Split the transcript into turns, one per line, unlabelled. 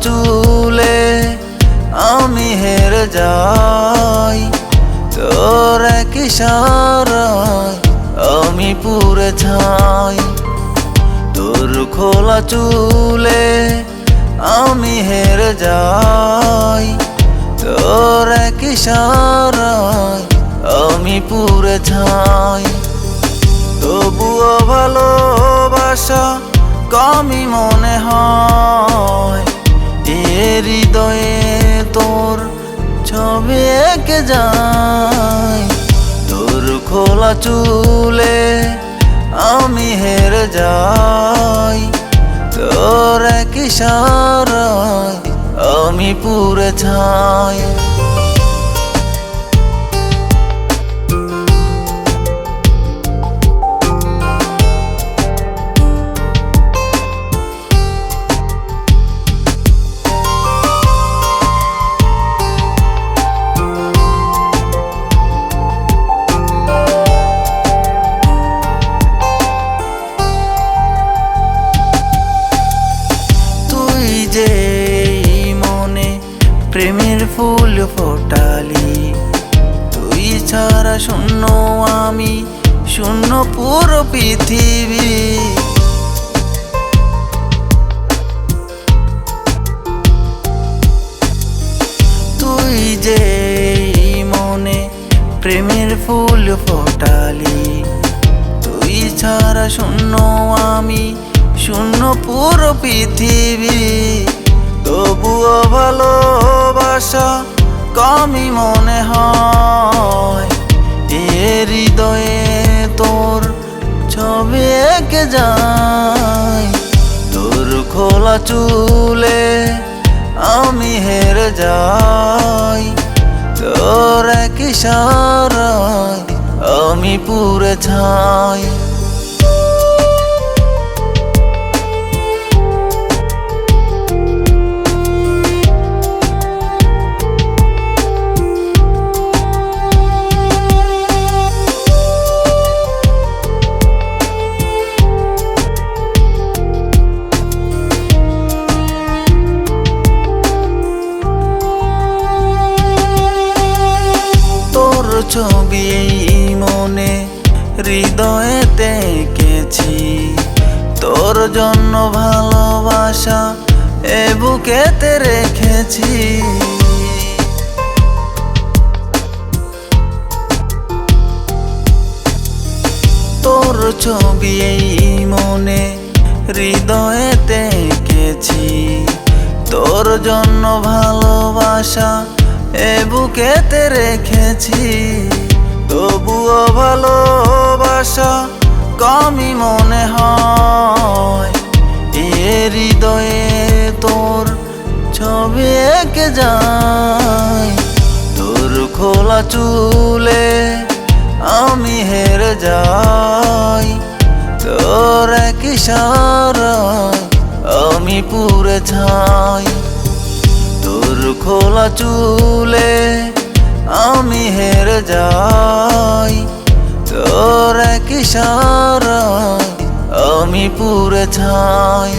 চুলে আমি হেরে যাই, তোর এক ইশারায় আমি পুড়ে ছাই। তোর খোলা চুলে আমি হেরে যাই, তোর এক ইশারায় আমি পুড়ে ছাই। তবুও ভালোবাসা কমই মনে হয়, এ হৃদয়ে তোর ছবি এঁকে যায়। তোর খোলা চুলে আমি হেরে যাই, তোর এক ইশারায় আমি পুড়ে ছাই। প্রেমের ফুল ফোটালি, তুই ছাড়া শূন্য আমি, শূন্য পুরো পৃথিবী। তুই যে মনে প্রেমের ফুল ফোটালি, তুই ছাড়া শূন্য আমি, শূন্য পুরো পৃথিবী। তবুও ভালোবাসা কমই মনে হয়, এ হৃদয়ে তোর ছবি এঁকে যায়। তোর খোলা চুলে আমি হেরে যাই, তোর এক ইশারায় আমি পুড়ে ছাই। ছবি মনে হৃদয়েতে এঁকেছি, তোর জন্য ভালোবাসা এ বুকেতে রেখেছি। তোর ছবি মনে হৃদয়েতে এঁকেছি, তোর জন্য ভালোবাসা এ বুকেতে রেখেছি। তবুও ভালোবাসা কমই মনে হয়, এ হৃদয়ে তোর ছবি এঁকে যায়। তোর খোলা চুলে আমি হেরে যাই, তোর এক ইশারায় আমি পুড়ে ছাই। তোর খোলা চুলে আমি হেরে যাই, তোর এক ইশারায় আমি পুড়ে ছাই।